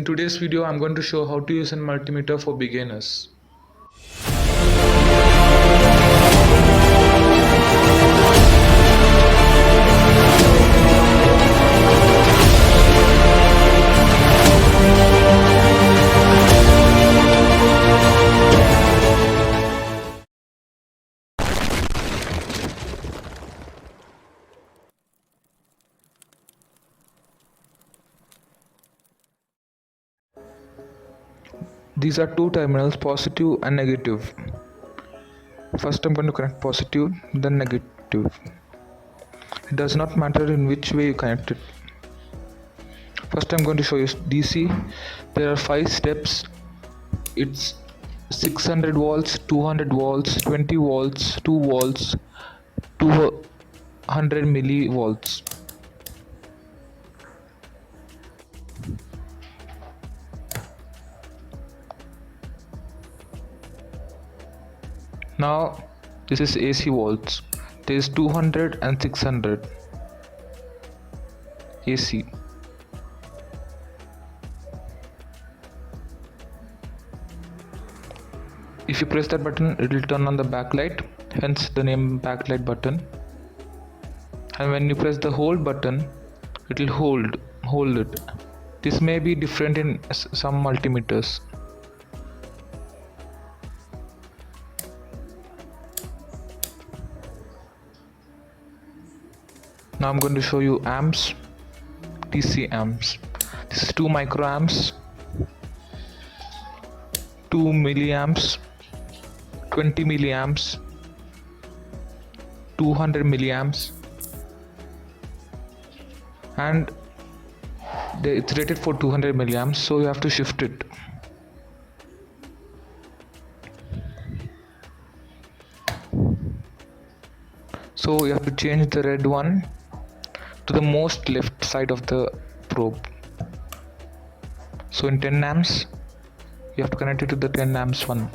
In today's video, I'm going to show how to use a multimeter for beginners. These are two terminals, positive and negative. First I'm going to connect positive, then negative. It does not matter in which way you connect it. First I'm going to show you DC. There are 5 steps. It's 600 volts, 200 volts, 20 volts, 2 volts, 200 millivolts. Now this is AC volts. There is 200 and 600 AC. If you press that button, it will turn on the backlight, hence the name backlight button. And when you press the hold button, it will hold it. This may be different in some multimeters. Now I'm going to show you amps, DC amps. This is 2 microamps, 2 milliamps, 20 milliamps, 200 milliamps, and it's rated for 200 milliamps, so you have to shift it. So you have to change the red one to the most left side of the probe. So in 10 amps, you have to connect it to the 10 amps one.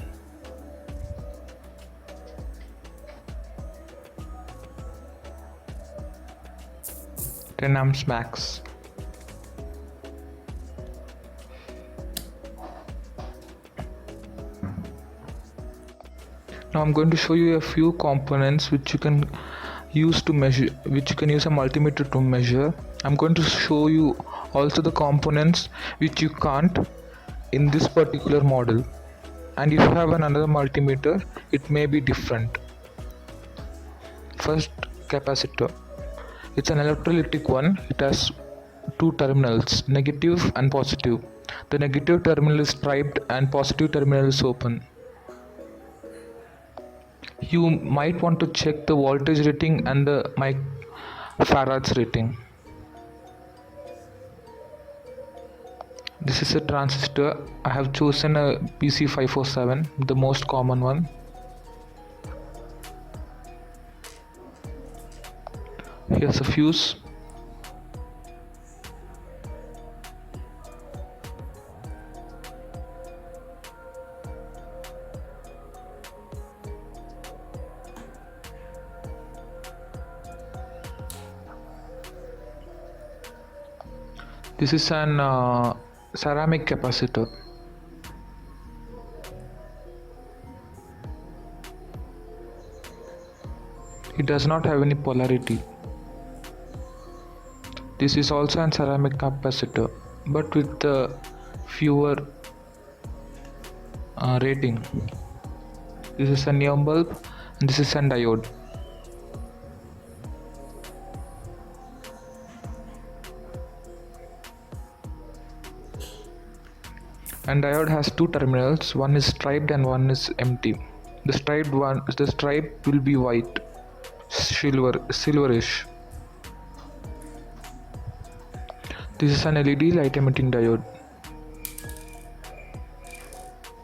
Ten amps max. Now I'm going to show you a few components which you can use to measure, which you can use a multimeter to measure. I'm going to show you also the components which you can't in this particular model, and if you have another multimeter, it may be different. First, capacitor. It's an electrolytic one. It has 2 terminals, negative and positive. The negative terminal is striped and positive terminal is open. You might want to check the voltage rating and the microfarads rating. This is a transistor. I have chosen a PC547, the most common one. Here's a fuse. This is an ceramic capacitor. It does not have any polarity. This is also an ceramic capacitor, but with fewer rating. This is a neon bulb and this is a diode. And diode has 2 terminals, one is striped and one is empty. The stripe will be white, silverish. This is an LED light emitting diode.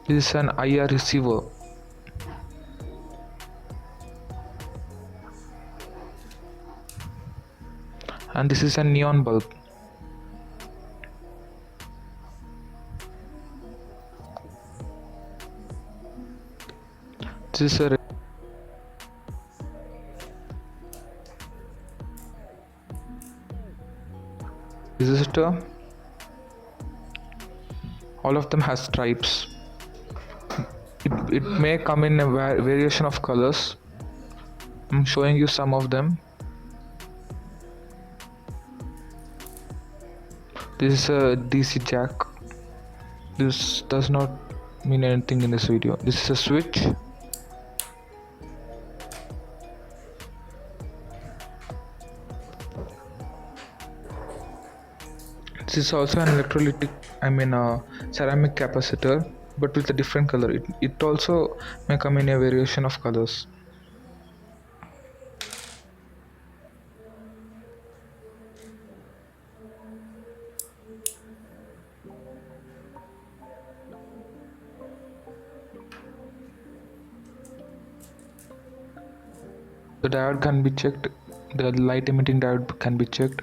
This is an IR receiver. And this is a neon bulb. This is a resistor, All of them has stripes. It may come in a variation of colors. I'm showing you some of them. This is a DC jack. This does not mean anything in this video. This is a switch. This is also an electrolytic, ceramic capacitor, but with a different color. It also may come in a variation of colors. The diode can be checked. The light emitting diode can be checked.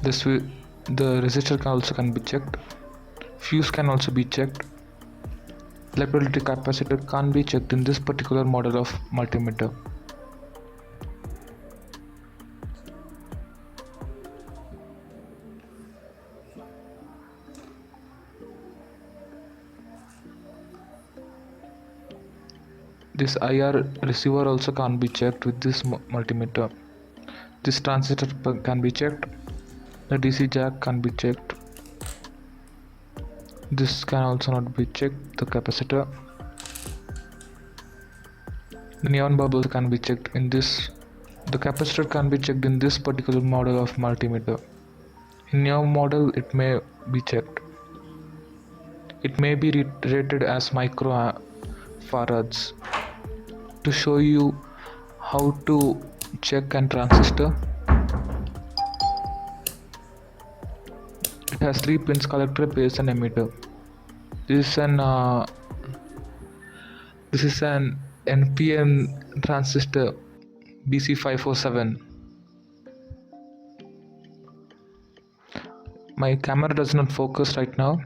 The resistor can be checked. Fuse can also be checked. Electrolytic capacitor can't be checked in this particular model of multimeter. This IR receiver also can't be checked with this multimeter. This transistor can be checked. The DC jack can be checked. This can also not be checked, the capacitor. The neon bubbles can be checked in this. The capacitor can be checked in this particular model of multimeter. In your model, it may be checked. It may be rated as microfarads. To show you how to check a transistor, it has 3 pins: collector, base, and emitter. This is an NPN transistor BC547. My camera does not focus right now.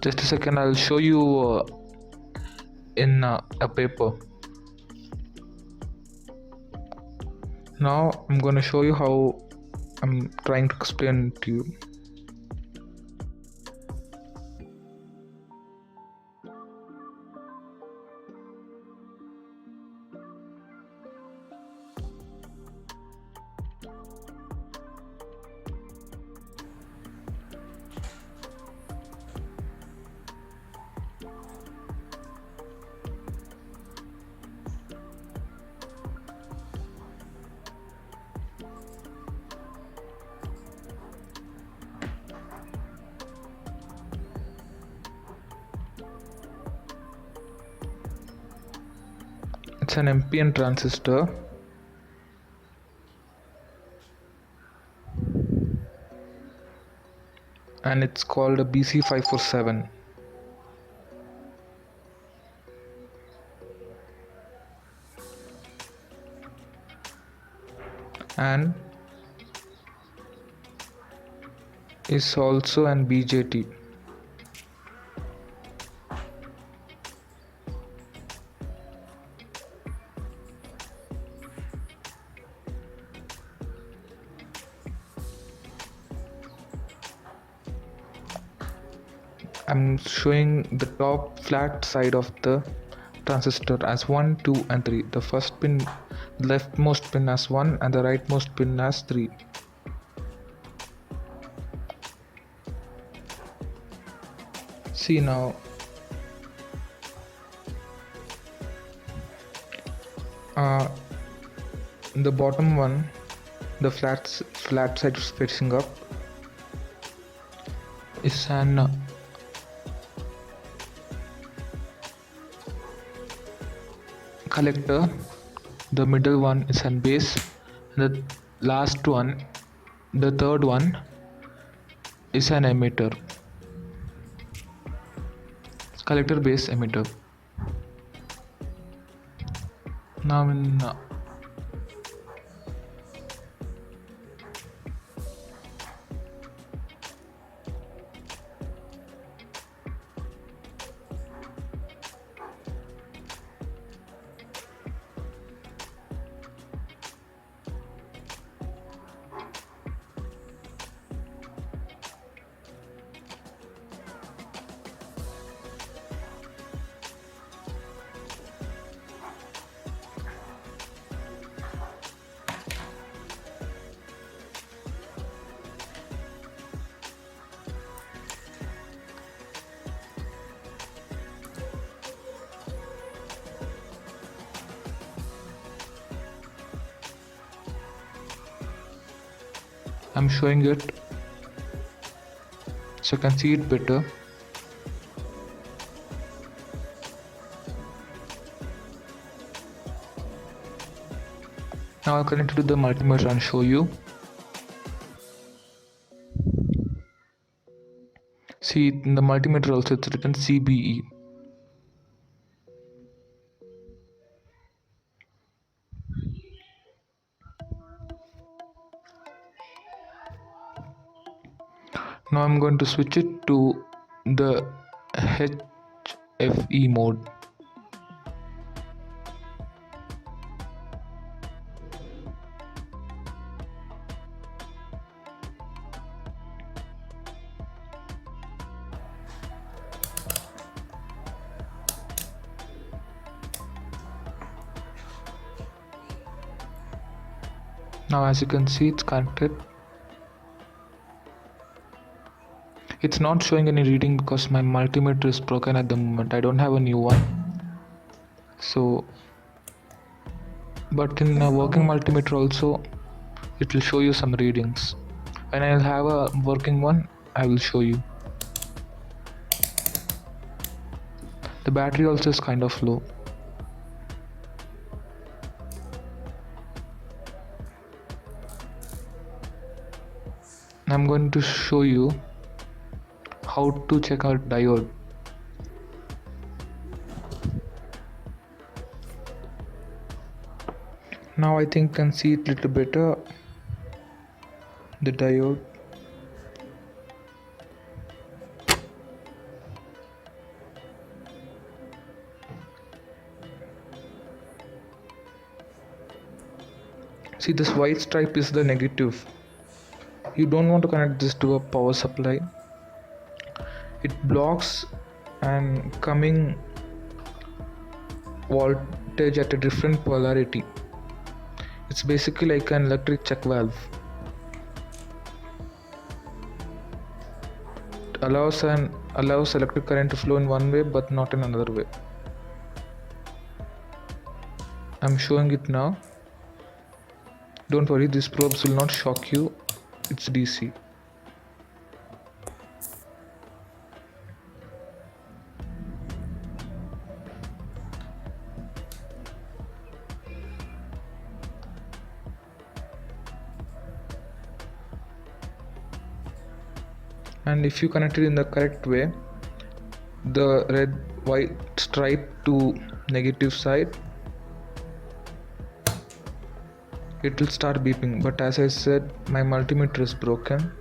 Just a second, I'll show you in a paper. Now I'm going to show you how I'm trying to explain to you. It's an NPN transistor. And it's called a BC547. And is also an BJT. I'm showing the top flat side of the transistor as 1, 2 and 3. The first pin, leftmost pin as 1 and the rightmost pin as 3. See now, the bottom one, the flat side facing up, is an collector. The middle one is an base. The last one, the third one, is an emitter. Collector, base, emitter. Now in I'm showing it so you can see it better. Now I'll connect it to the multimeter and show you. See, in the multimeter also it's written CBE. Now I'm going to switch it to the HFE mode. Now as you can see, it's connected. It's not showing any reading because my multimeter is broken at the moment. I don't have a new one. So, but in a working multimeter also, it will show you some readings. When I'll have a working one, I will show you. The battery also is kind of low. I'm going to show you how to check out diode. Now I think you can see it little better, the diode. See, this white stripe is the negative. You don't want to connect this to a power supply. It blocks and coming voltage at a different polarity. It's basically like an electric check valve. It allows electric current to flow in one way but not in another way. I'm showing it now. Don't worry, these probes will not shock you. It's DC. And if you connect it in the correct way, the red white stripe to negative side, it will start beeping. But as I said, my multimeter is broken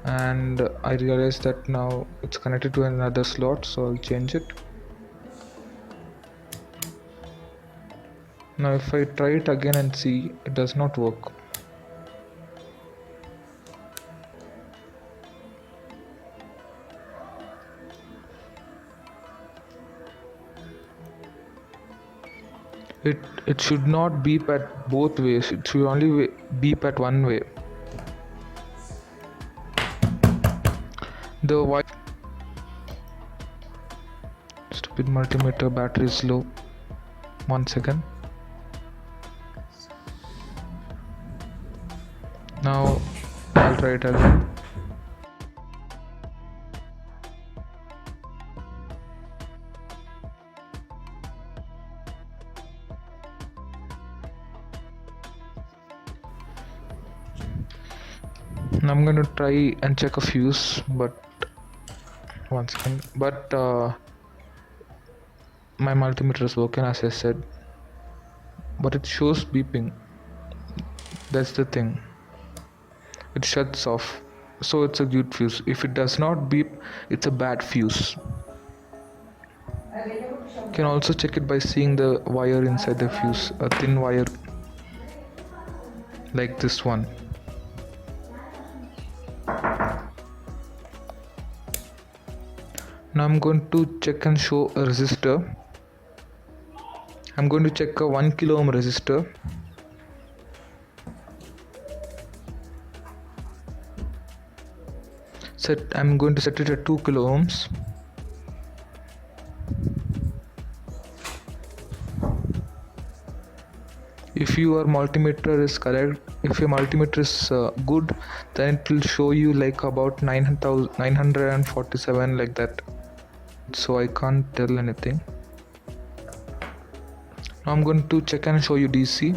and I realized that now it's connected to another slot, so I'll change it. Now if I try it again and see, it does not work. It should not beep at both ways. It should only beep at one way. The white stupid multimeter battery is low. 1 second. Now I'll try it again. I'm going to try and check a fuse, but 1 second. But my multimeter is working as I said, but it shows beeping. That's the thing. It shuts off, so it's a good fuse. If it does not beep, it's a bad fuse. You can also check it by seeing the wire inside the fuse, a thin wire like this one. Now I'm going to check and show a resistor. I'm going to check a 1 kilo ohm resistor. I'm going to set it at 2 kilo ohms. If your multimeter is correct, if your multimeter is good, then it will show you like about 9,947 like that. So I can't tell anything. Now I'm going to check and show you DC.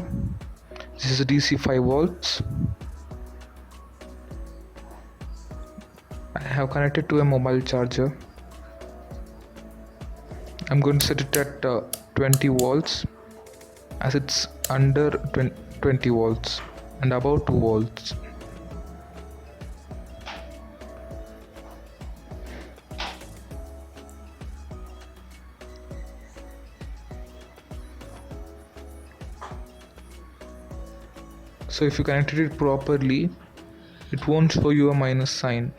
This is DC 5 volts. I have connected to a mobile charger. I'm going to set it at 20 volts as it's under 20 volts and about 2 volts. So if you connected it properly, it won't show you a minus sign.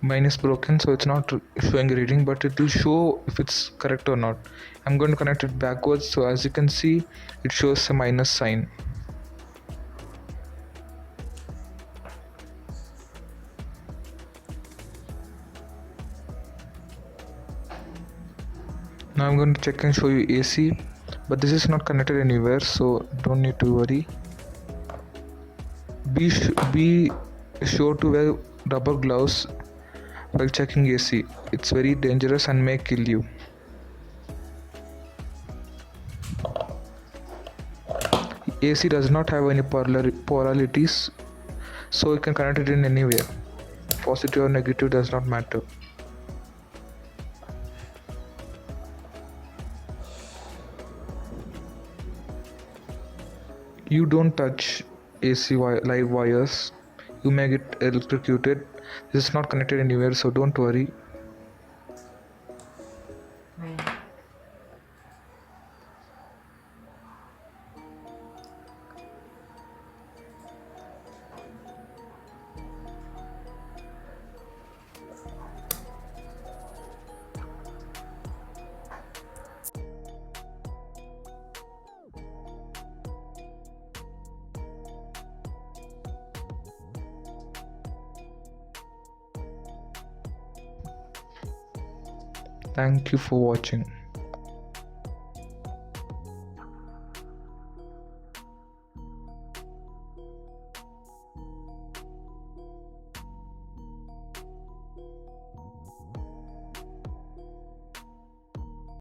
Minus broken, so it's not showing a reading, but it will show if it's correct or not. I'm going to connect it backwards, so as you can see, it shows a minus sign. Now I'm going to check and show you AC, but this is not connected anywhere, so don't need to worry. Be sure to wear rubber gloves while checking AC. It's very dangerous and may kill you. AC does not have any polarities, so you can connect it in anywhere. Positive or negative does not matter. You don't touch AC live wires, you may get electrocuted. This is not connected anywhere, so don't worry. Thank you for watching.